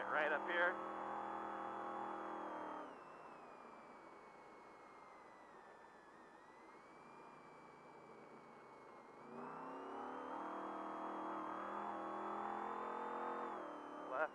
Tight right up here. Left.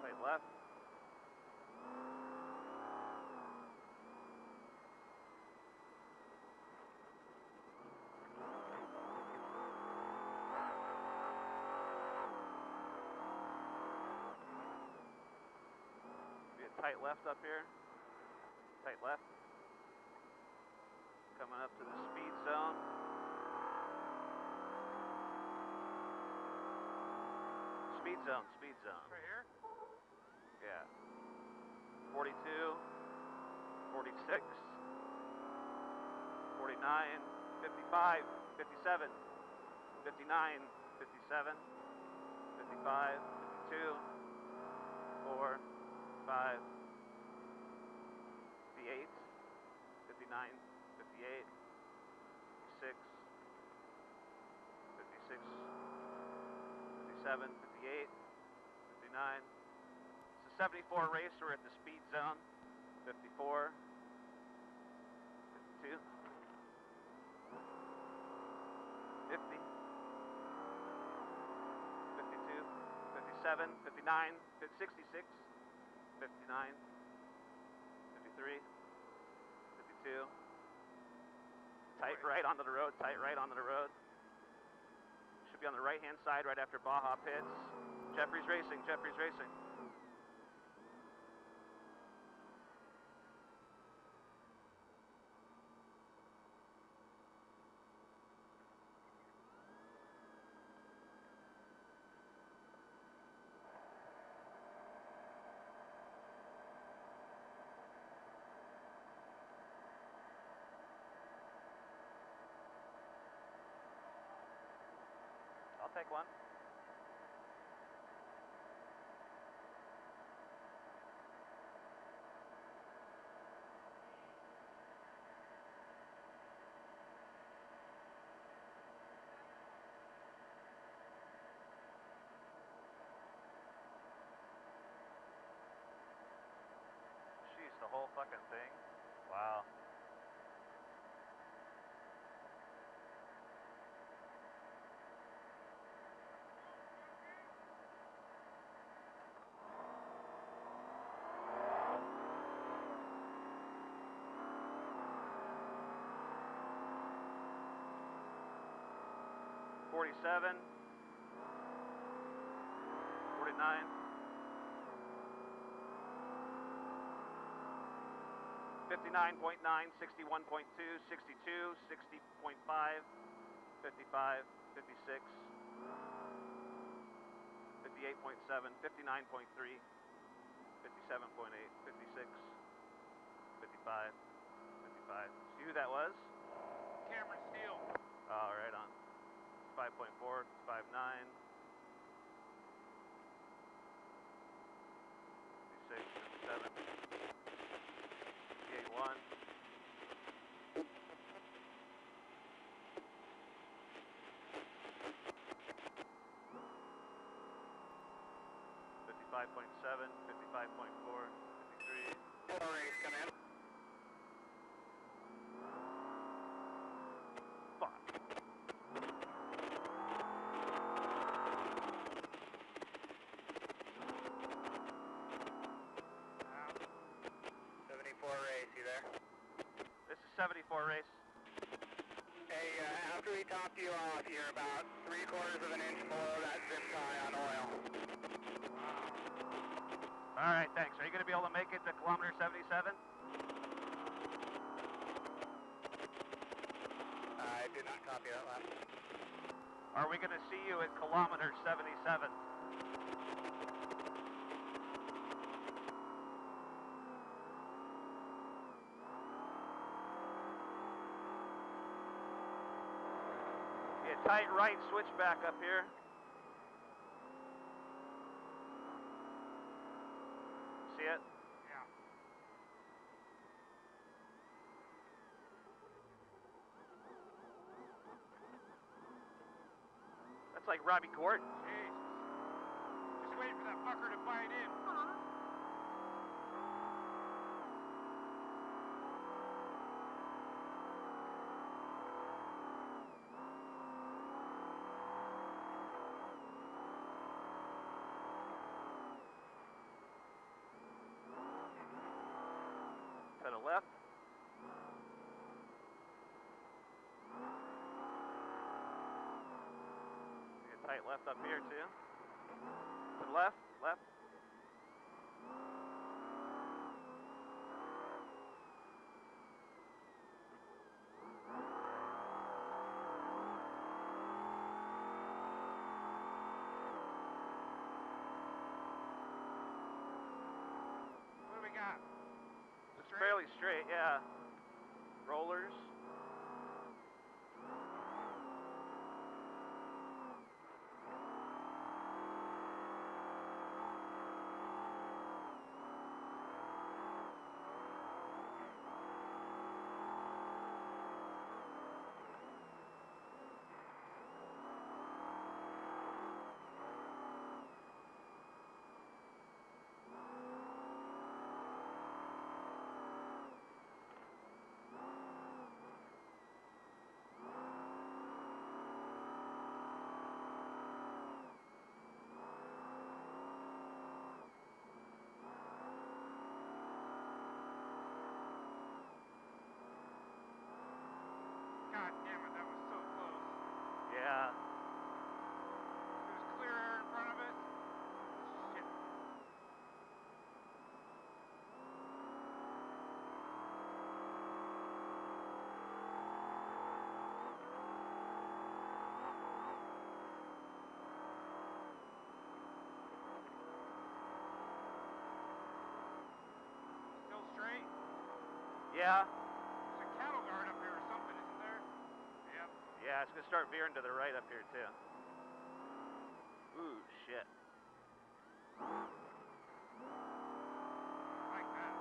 Tight left. Be a tight left up here. Tight left. Coming up to the speed zone. Speed zone, speed zone. Right here? Yeah. 42, 46, 49, 55, 57, 59, 57, 55, 52, 4, 5, 58, 59, 58, 56, 56, 57, 58, 59. It's a 74 race, we're at the speed zone. 54, 52, 50, 52, 57, 59, 66, 59, 53, 52. Tight right onto the road, tight right onto the road. Should be on the right-hand side right after Baja pits. Jeffrey's racing, Jeffrey's racing. I'll take one. Jeez, the whole fucking thing. Wow. $47, 49, 59.9, 61.2, 62, 60.5, 55, 56, 58.7, 59.3, 57.8, 56, 55, 55. See who that was? Cameron Steele. Oh, right on. 5.4, 5.9, 56, 57, 58.1. 55.7, 55.4, 53. Four race come in. Fuck. Wow. 74 race, you there? This is 74 race. Hey, after we top you off, you're about 3/4 of an inch below that zip tie on oil. All right, thanks. Are you going to be able to make it to kilometer 77? I did not copy that last. Are we going to see you at kilometer 77? Yeah, tight right switchback up here. See it? like Robbie Gordon. Jesus. Just waiting for that fucker to bite in. To the left. Get tight left up here too. To the left, left. What do we got? It's fairly straight, yeah. Rollers. God damn it, that was so close. Yeah. There's clear air in front of us. Shit. Still straight? Yeah. There's a cattle guard up here or something, isn't there? Yep. Yeah, it's gonna start veering to the right up here too. Ooh, shit. Like that.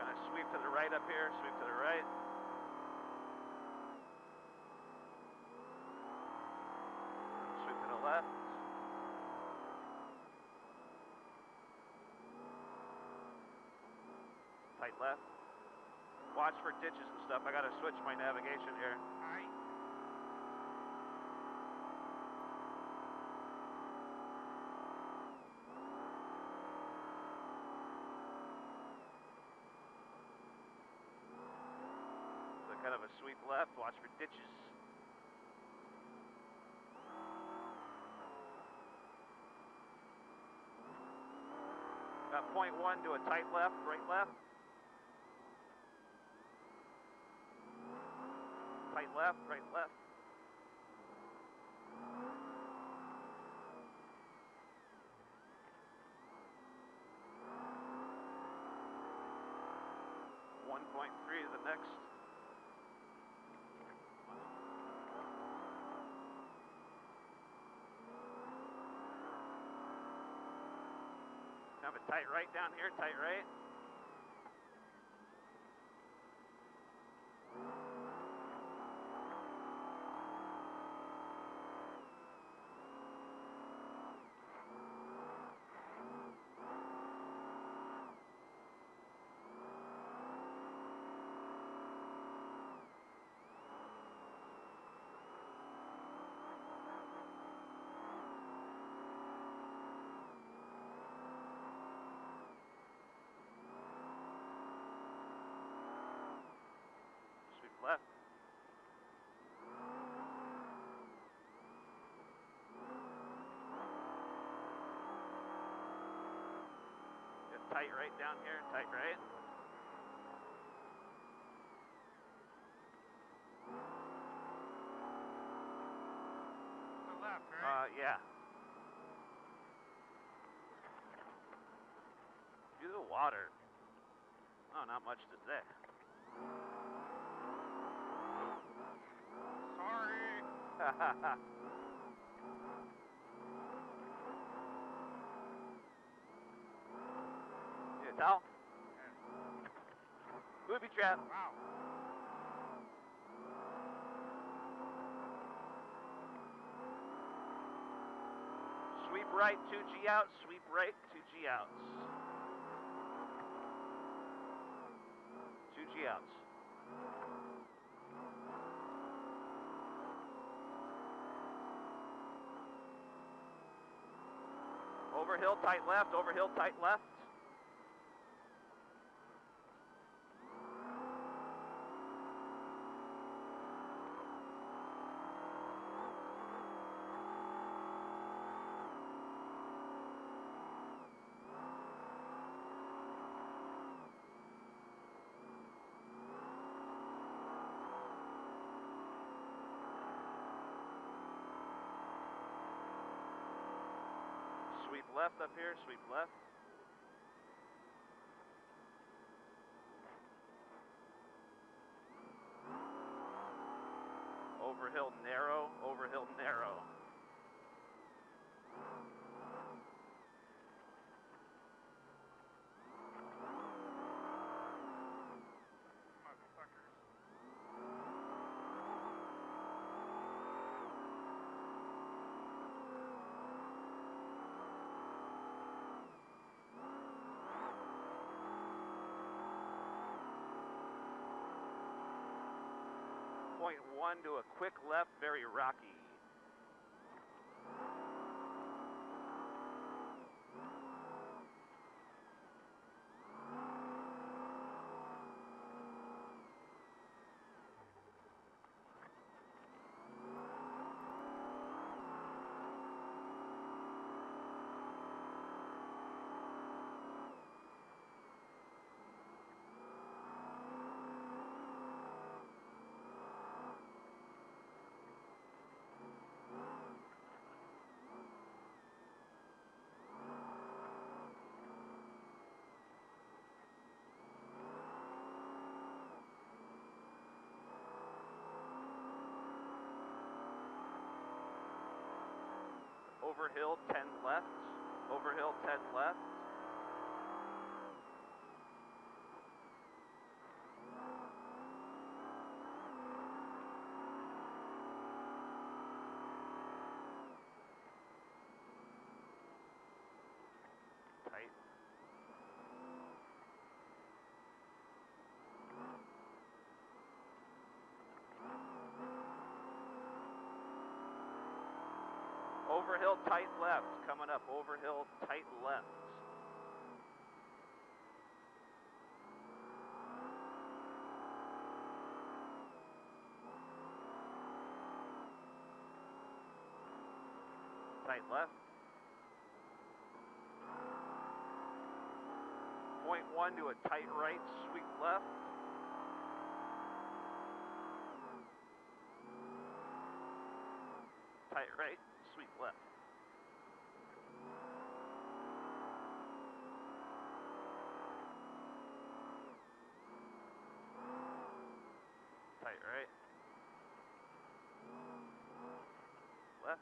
Kind of sweep to the right up here, sweep to the right. Sweep to the left. Tight left. Watch for ditches and stuff. I gotta switch my navigation here. Alright. So kind of a sweep left, watch for ditches. Got .1 to a tight left, right left. Tight left, right left. .3 to the next. Have a tight right down here, tight right. Sweep left. Get tight right down here, tight right. To the left, right? Yeah. View the water. Oh, not much to say. Sorry. Need a towel? Booby trap. Wow. right, 2G out, sweep right, 2G outs. 2G outs. Overhill, tight left, overhill, tight left. Sweep left up here, sweep left. Overhill narrow, overhill narrow. Motherfuckers. 0.1 to a quick left, very rocky. Overhill 10 left, overhill 10 left. Tight. Overhill tight left, coming up, overhill tight left. Tight left. 0.1 to a tight right, sweep left. Tight right, sweep left. Tight right. Left.